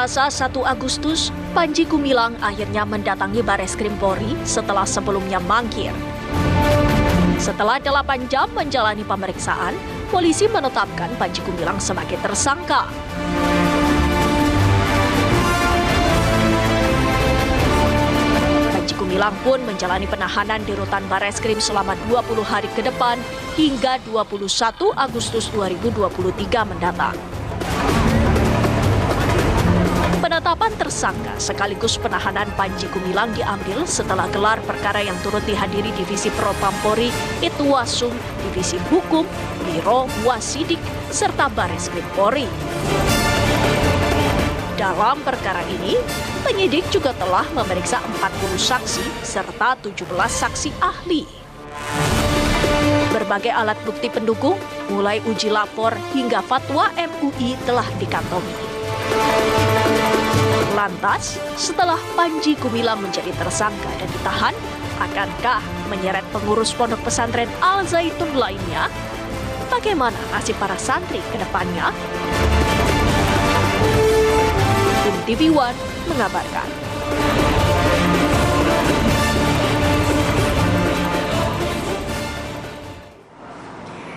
Selasa 1 Agustus, Panji Gumilang akhirnya mendatangi Bareskrim Polri setelah sebelumnya mangkir. Setelah 8 jam menjalani pemeriksaan, polisi menetapkan Panji Gumilang sebagai tersangka. Panji Gumilang pun menjalani penahanan di rutan Bareskrim selama 20 hari ke depan hingga 21 Agustus 2023 mendatang. Penetapan tersangka sekaligus penahanan Panji Gumilang diambil setelah gelar perkara yang turut dihadiri Divisi Propam Polri, Itwasum, Divisi Hukum, Biro Wasidik, serta Bareskrim Polri. Dalam perkara ini, penyidik juga telah memeriksa 40 saksi serta 17 saksi ahli. Berbagai alat bukti pendukung, mulai uji lapor hingga fatwa MUI telah dikantongi. Lantas, setelah Panji Gumilang menjadi tersangka dan ditahan, akankah menyeret pengurus pondok pesantren Al Zaitun lainnya? Bagaimana nasib para santri ke depannya? Tim TV One mengabarkan.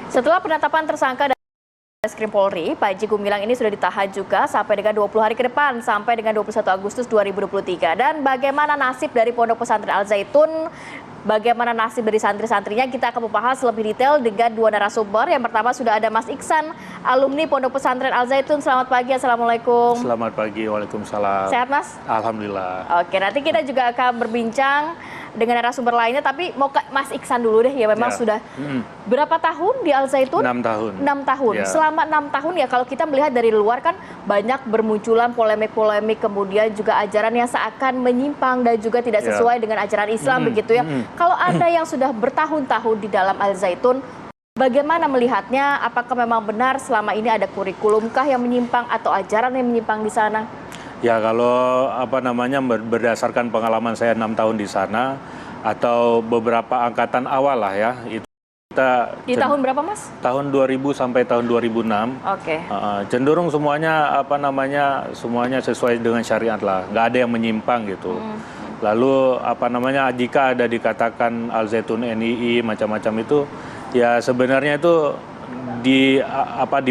Setelah penetapan tersangka Bareskrim Polri, Panji Gumilang ini sudah ditahan juga sampai dengan 20 hari ke depan, sampai dengan 21 Agustus 2023. Dan bagaimana nasib dari Pondok Pesantren Al Zaitun, bagaimana nasib dari santri-santrinya, kita akan membahas lebih detail dengan dua narasumber. Yang pertama sudah ada Mas Iksan, alumni Pondok Pesantren Al Zaitun. Selamat pagi, Assalamualaikum. Selamat pagi, waalaikumsalam. Sehat, Mas? Alhamdulillah. Oke, nanti kita juga akan berbincang dengan narasumber lainnya, tapi mau ke Mas Iksan dulu deh, ya memang sudah berapa tahun di Al Zaitun? 6 tahun. 6 tahun. Ya. Selama 6 tahun ya, kalau kita melihat dari luar kan banyak bermunculan polemik-polemik, kemudian juga ajaran yang seakan menyimpang dan juga tidak sesuai dengan ajaran Islam begitu ya. Kalau Anda yang sudah bertahun-tahun di dalam Al Zaitun, bagaimana melihatnya? Apakah memang benar selama ini ada kurikulumkah yang menyimpang atau ajaran yang menyimpang di sana? Ya, kalau berdasarkan pengalaman saya 6 tahun di sana atau beberapa angkatan awal lah ya, itu kita di tahun berapa, Mas? Tahun 2000 sampai tahun 2006. Oke. Cenderung semuanya semuanya sesuai dengan syariat lah, nggak ada yang menyimpang gitu. Lalu jika ada dikatakan Al Zaitun NII macam-macam itu, ya sebenarnya itu di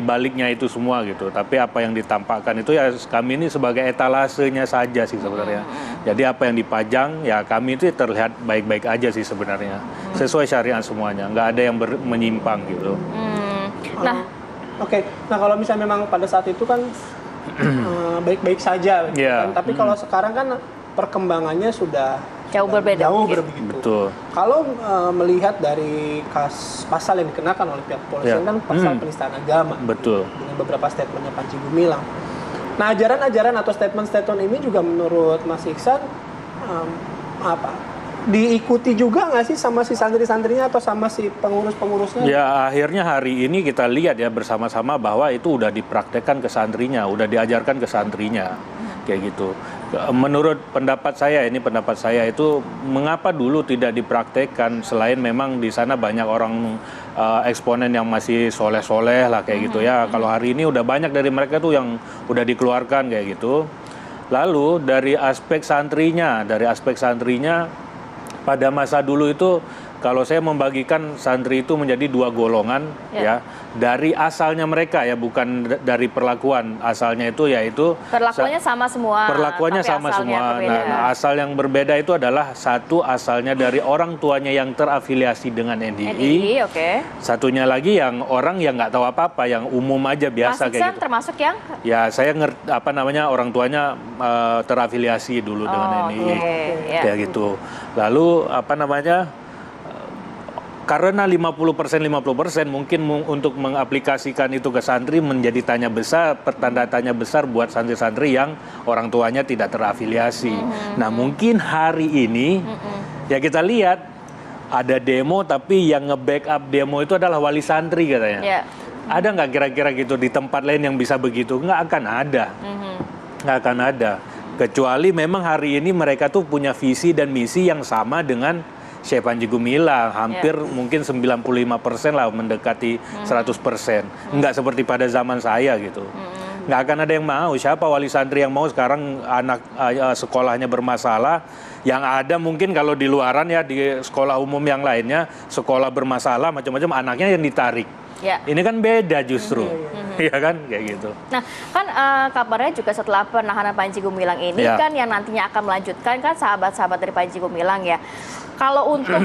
baliknya itu semua gitu. Tapi apa yang ditampakkan itu ya kami ini sebagai etalasenya saja sih sebenarnya. Jadi apa yang dipajang ya kami itu terlihat baik-baik aja sih sebenarnya. Sesuai syariat semuanya, nggak ada yang menyimpang gitu. Nah, Oke. Nah, kalau misalnya memang pada saat itu kan baik-baik saja gitu kan. Tapi kalau sekarang kan perkembangannya sudah jauh berbeda. Jauh begitu. Betul. Kalau melihat dari pasal yang dikenakan oleh pihak kepolisian kan pasal penistaan agama. Betul. Dengan beberapa statementnya Panji Gumilang. Nah, ajaran-ajaran atau statement-statement ini juga menurut Mas Iksan diikuti juga nggak sih sama si santri-santrinya atau sama si pengurus-pengurusnya? Ya, akhirnya hari ini kita lihat ya bersama-sama bahwa itu udah dipraktekkan ke santrinya, udah diajarkan ke santrinya. Kayak gitu. Menurut pendapat saya itu mengapa dulu tidak dipraktekkan selain memang di sana banyak orang eksponen yang masih soleh-soleh lah kayak gitu ya. Kalau hari ini udah banyak dari mereka tuh yang udah dikeluarkan kayak gitu. Lalu dari aspek santrinya pada masa dulu itu kalau saya membagikan santri itu menjadi dua golongan ya dari asalnya mereka ya, bukan dari perlakuan. Asalnya itu yaitu perlakuannya sama semua. Perlakuannya sama semua. Nah, asal yang berbeda itu adalah satu asalnya dari orang tuanya yang terafiliasi dengan NII. Satunya lagi yang orang yang nggak tahu apa-apa, yang umum aja biasa kayak gitu. Termasuk yang? Ya, saya ngerti orang tuanya terafiliasi dulu dengan NII. Kayak gitu. Lalu karena 50% mungkin untuk mengaplikasikan itu ke santri menjadi tanda tanya besar buat santri-santri yang orang tuanya tidak terafiliasi. Nah, mungkin hari ini ya kita lihat ada demo tapi yang nge-backup demo itu adalah wali santri katanya. Ada nggak kira-kira gitu di tempat lain yang bisa begitu? Nggak akan ada. Nggak akan ada. Kecuali memang hari ini mereka tuh punya visi dan misi yang sama dengan Syekh Panji Gumilang, hampir mungkin 95% lah, mendekati 100%. Enggak seperti pada zaman saya gitu. Nggak akan ada yang mau. Siapa wali santri yang mau sekarang anak sekolahnya bermasalah? Yang ada mungkin kalau di luaran ya, di sekolah umum yang lainnya, sekolah bermasalah macam-macam, anaknya yang ditarik. Ya. Ini kan beda justru, ya kan, kayak gitu. Nah, kan kabarnya juga setelah penahanan Panji Gumilang ini kan yang nantinya akan melanjutkan kan sahabat-sahabat dari Panji Gumilang ya. Kalau untuk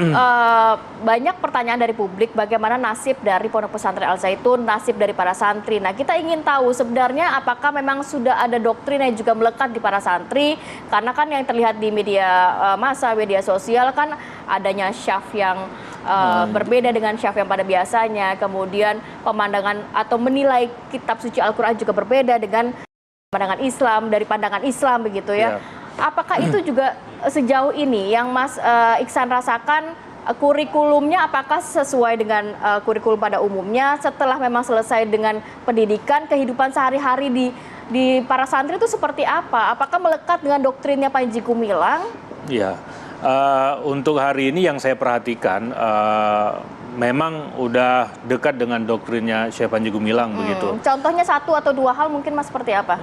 banyak pertanyaan dari publik, bagaimana nasib dari Pondok Pesantren Al Zaitun, nasib dari para santri. Nah, kita ingin tahu sebenarnya apakah memang sudah ada doktrin yang juga melekat di para santri, karena kan yang terlihat di media massa, media sosial kan adanya syaf yang berbeda dengan syaf yang pada biasanya, kemudian pemandangan atau menilai kitab suci Al-Quran juga berbeda dengan pandangan Islam, dari pandangan Islam begitu ya. Apakah itu juga sejauh ini yang Mas Iksan rasakan kurikulumnya apakah sesuai dengan kurikulum pada umumnya setelah memang selesai dengan pendidikan, kehidupan sehari-hari di para santri itu seperti apa? Apakah melekat dengan doktrinnya Panji Gumilang? Iya, untuk hari ini yang saya perhatikan memang udah dekat dengan doktrinnya Syekh Panji Gumilang begitu. Contohnya satu atau dua hal mungkin Mas seperti apa?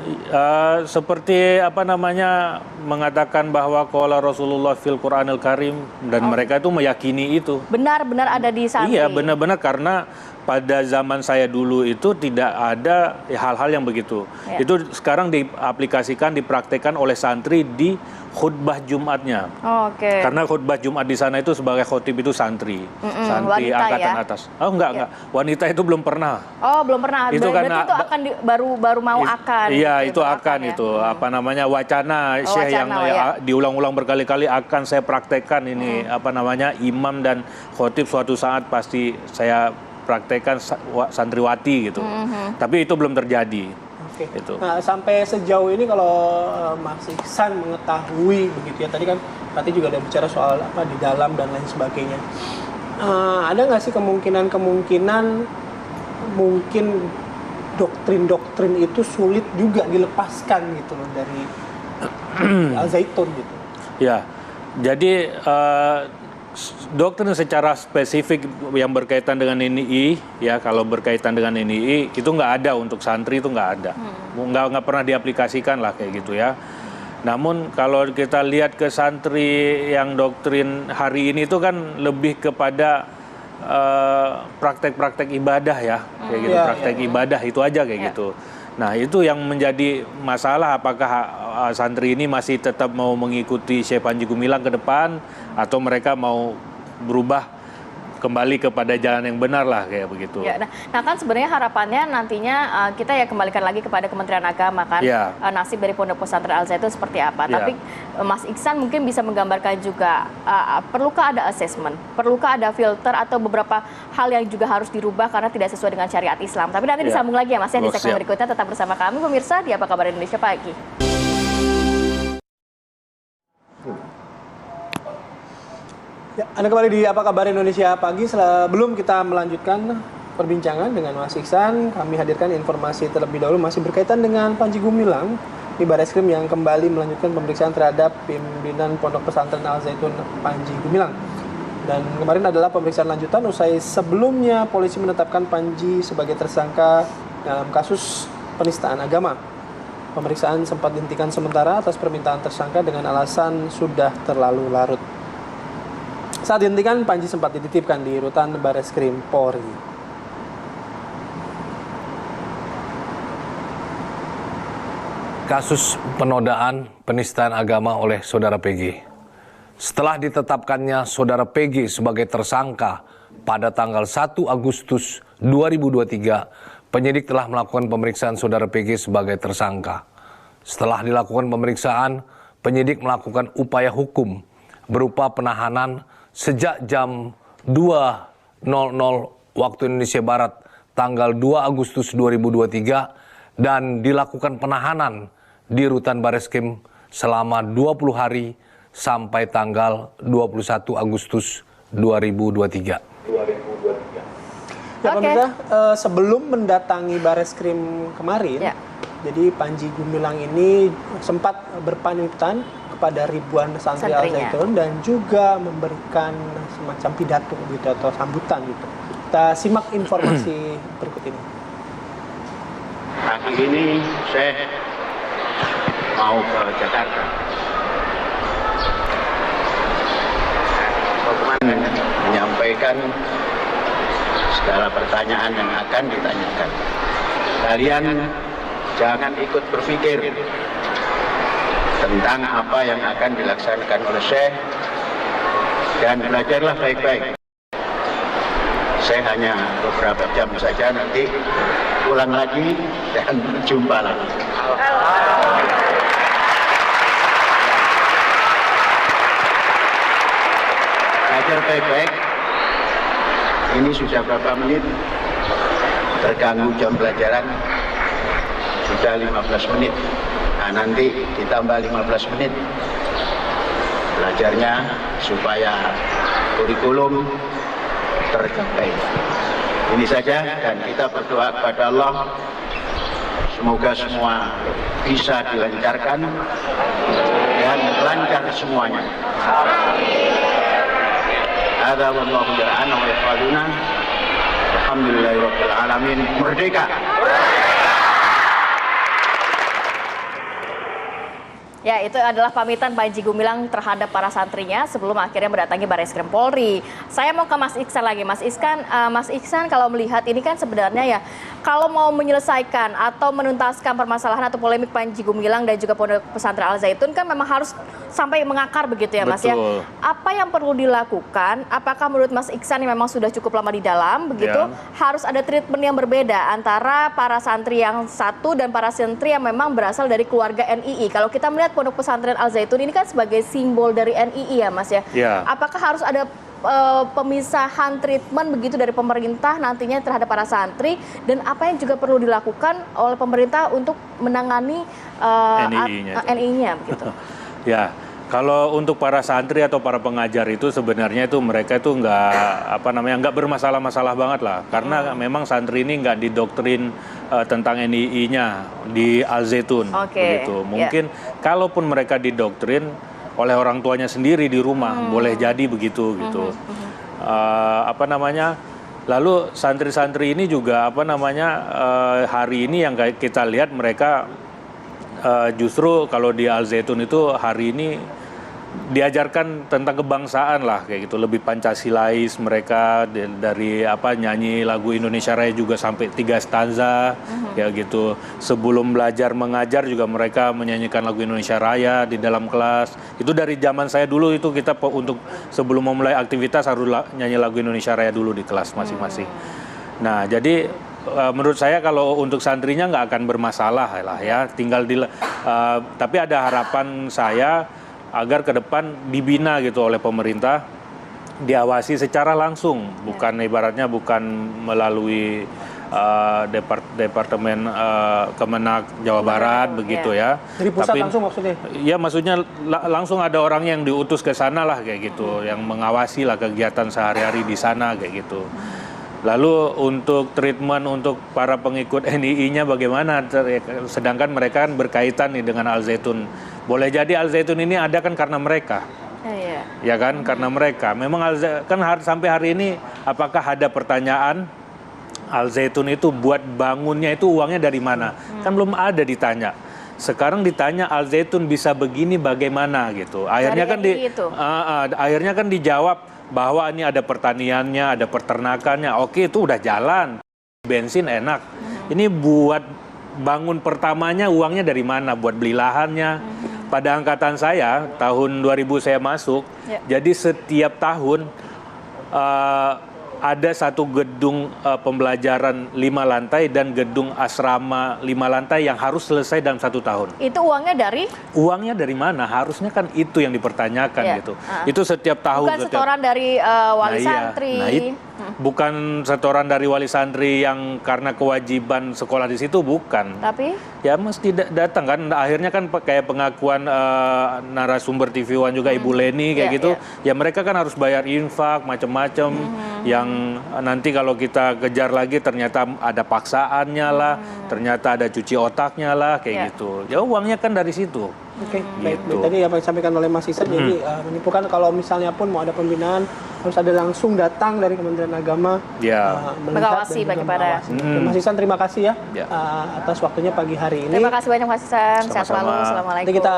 Seperti apa namanya mengatakan bahwa qala Rasulullah fil Qur'anil Karim dan mereka itu meyakini itu. Benar-benar ada di santri. Iya, benar-benar karena pada zaman saya dulu itu tidak ada hal-hal yang begitu. Itu sekarang diaplikasikan, dipraktekkan oleh santri di khutbah Jumatnya. Karena khutbah Jumat di sana itu sebagai khotib itu santri. Santri wanita, angkatan ya? atas. Oh enggak. Wanita itu belum pernah. Oh, belum pernah. Itu Berarti kan itu akan baru mau akan. Iya, gitu, itu akan ya? itu apa namanya wacana Syekh yang diulang-ulang berkali-kali akan saya praktekkan ini apa namanya imam dan khotib suatu saat pasti saya praktekkan santriwati gitu. Tapi itu belum terjadi. Itu. Nah, sampai sejauh ini kalau Mas Iksan mengetahui begitu ya, tadi kan nanti juga ada bicara soal apa di dalam dan lain sebagainya. Ada nggak sih kemungkinan mungkin doktrin itu sulit juga dilepaskan gitu loh dari Al Zaitun gitu? Ya, jadi doktrin secara spesifik yang berkaitan dengan NII, ya kalau berkaitan dengan NII itu nggak ada untuk santri, itu nggak ada, nggak pernah diaplikasikan lah kayak gitu ya. Namun kalau kita lihat ke santri yang doktrin hari ini itu kan lebih kepada praktek-praktek ibadah ya, kayak gitu, praktek ibadah itu aja kayak gitu. Nah itu yang menjadi masalah, apakah santri ini masih tetap mau mengikuti Syekh Panji Gumilang ke depan atau mereka mau berubah kembali kepada jalan yang benar lah kayak begitu. Ya, nah kan sebenarnya harapannya nantinya kita ya kembalikan lagi kepada Kementerian Agama kan nasib dari Pondok Pesantren Al Zaitun seperti apa. Tapi Mas Iksan mungkin bisa menggambarkan juga perlukah ada assessment, perlukah ada filter atau beberapa hal yang juga harus dirubah karena tidak sesuai dengan syariat Islam. Tapi nanti disambung lagi ya Mas ya di segmen berikutnya. Tetap bersama kami pemirsa di Apa Kabar Indonesia Pagi. Ya, Anda kembali di Apa Kabar Indonesia Pagi. Sebelum kita melanjutkan perbincangan dengan Mas Iksan, kami hadirkan informasi terlebih dahulu masih berkaitan dengan Panji Gumilang di Barreskrim yang kembali melanjutkan pemeriksaan terhadap pimpinan Pondok Pesantren Al Zaitun Panji Gumilang. Dan kemarin adalah pemeriksaan lanjutan usai sebelumnya polisi menetapkan Panji sebagai tersangka dalam kasus penistaan agama. Pemeriksaan sempat dihentikan sementara atas permintaan tersangka dengan alasan sudah terlalu larut. Saat dihentikan, Panji sempat dititipkan di rutan Barreskrim Polri. Kasus penodaan penistaan agama oleh Saudara PG. Setelah ditetapkannya Saudara PG sebagai tersangka pada tanggal 1 Agustus 2023, penyidik telah melakukan pemeriksaan Saudara PG sebagai tersangka. Setelah dilakukan pemeriksaan, penyidik melakukan upaya hukum berupa penahanan sejak jam 2.00 waktu Indonesia Barat tanggal 2 Agustus 2023 dan dilakukan penahanan di rutan Barreskrim selama 20 hari sampai tanggal 21 Agustus 2023. Ya, pemirsa, sebelum mendatangi Barreskrim kemarin, jadi Panji Gumilang ini sempat berpamitan kepada ribuan santri Al Zaitun dan juga memberikan semacam pidato gitu atau sambutan gitu. Kita simak informasi berikut ini. Bagi pagi ini saya mau ke Jakarta. Menyampaikan segala pertanyaan yang akan ditanyakan. Kalian jangan ikut berpikir tentang apa yang akan dilaksanakan oleh Syekh dan belajarlah baik-baik. Saya hanya beberapa jam saja, nanti pulang lagi dan berjumpa lagi. Belajar baik-baik. Ini sudah berapa menit? Terganggu jam pelajaran. Sudah 15 menit. Nah, nanti ditambah 15 menit. Belajarnya supaya kurikulum tercapai. Ini saja, dan kita berdoa kepada Allah semoga semua bisa dilancarkan dan lancar semuanya. Hadza wallahu ya'lamu wa yaquluna alhamdulillahirabbil alamin. Merdeka. Ya, itu adalah pamitan Panji Gumilang terhadap para santrinya sebelum akhirnya mendatangi Barreskrim Polri. Saya mau ke Mas Iksan lagi. Mas Iksan kalau melihat ini kan sebenarnya ya, kalau mau menyelesaikan atau menuntaskan permasalahan atau polemik Panji Gumilang dan juga Pondok Pesantren Al Zaitun kan memang harus sampai mengakar begitu ya Mas. Betul. Ya. Apa yang perlu dilakukan? Apakah menurut Mas Iksan yang memang sudah cukup lama di dalam begitu, harus ada treatment yang berbeda antara para santri yang satu dan para santri yang memang berasal dari keluarga NII. Kalau kita melihat Pondok Pesantren Al Zaitun ini kan sebagai simbol dari NII ya Mas ya. Apakah harus ada pemisahan treatment begitu dari pemerintah nantinya terhadap para santri, dan apa yang juga perlu dilakukan oleh pemerintah untuk menangani NII-nya begitu? Ya, kalau untuk para santri atau para pengajar itu sebenarnya itu mereka itu nggak bermasalah-masalah banget lah, karena memang santri ini nggak didoktrin tentang NII-nya di Al Zaitun begitu. Mungkin kalaupun mereka didoktrin oleh orang tuanya sendiri di rumah, boleh jadi begitu gitu. Lalu santri-santri ini juga hari ini yang kita lihat mereka justru kalau di Al Zaitun itu hari ini diajarkan tentang kebangsaan lah kayak gitu, lebih Pancasilais mereka dari nyanyi lagu Indonesia Raya juga sampai 3 stanza kayak gitu. Sebelum belajar mengajar juga mereka menyanyikan lagu Indonesia Raya di dalam kelas. Itu dari zaman saya dulu itu kita untuk sebelum memulai aktivitas harus nyanyi lagu Indonesia Raya dulu di kelas masing-masing. Nah, jadi menurut saya kalau untuk santrinya nggak akan bermasalah lah ya, tinggal tapi ada harapan saya agar ke depan dibina gitu oleh pemerintah, diawasi secara langsung, bukan ibaratnya bukan melalui Departemen Kemenak Jawa Barat begitu ya. Dari pusat langsung maksudnya? Ya, maksudnya langsung ada orang yang diutus ke sana lah kayak gitu, yang mengawasi lah kegiatan sehari-hari di sana kayak gitu. Lalu untuk treatment untuk para pengikut NII-nya bagaimana? Sedangkan mereka kan berkaitan nih dengan Al Zaitun. Boleh jadi Al Zaitun ini ada kan karena mereka. Ya kan, karena mereka. Memang sampai hari ini apakah ada pertanyaan Al Zaitun itu buat bangunnya itu uangnya dari mana? Kan belum ada ditanya. Sekarang ditanya Al Zaitun bisa begini bagaimana gitu. Akhirnya akhirnya kan dijawab bahwa ini ada pertaniannya, ada peternakannya. Oke, itu udah jalan. Bensin enak. Ini buat bangun pertamanya uangnya dari mana? Buat beli lahannya. Pada angkatan saya, tahun 2000 saya masuk, jadi setiap tahun ada satu gedung pembelajaran 5 lantai dan gedung asrama 5 lantai yang harus selesai dalam 1 tahun. Itu uangnya dari? Uangnya dari mana? Harusnya kan itu yang dipertanyakan gitu. Itu setiap tahun. Bukan setoran dari wali santri. Bukan setoran dari wali santri yang karena kewajiban sekolah di situ, bukan. Tapi? Ya mesti datang kan. Akhirnya kan kayak pengakuan narasumber TV One juga Ibu Leni kayak gitu. Ya mereka kan harus bayar infak macam-macam. yang nanti kalau kita kejar lagi ternyata ada paksaannya lah, ternyata ada cuci otaknya lah, kayak gitu. Ya uangnya kan dari situ. Oke, baik. Gitu. Tadi apa yang disampaikan oleh Mas Ihsan, jadi menyimpulkan kalau misalnya pun mau ada pembinaan harus ada langsung datang dari Kementerian Agama Ya. melihat Mengawasi dan juga bagaimana. mengawasi. Oke, Mas Ihsan terima kasih ya, Ya. atas waktunya pagi hari ini. Terima kasih banyak Mas Ihsan. Sehat Sama-sama. selalu. Assalamualaikum. Nanti kita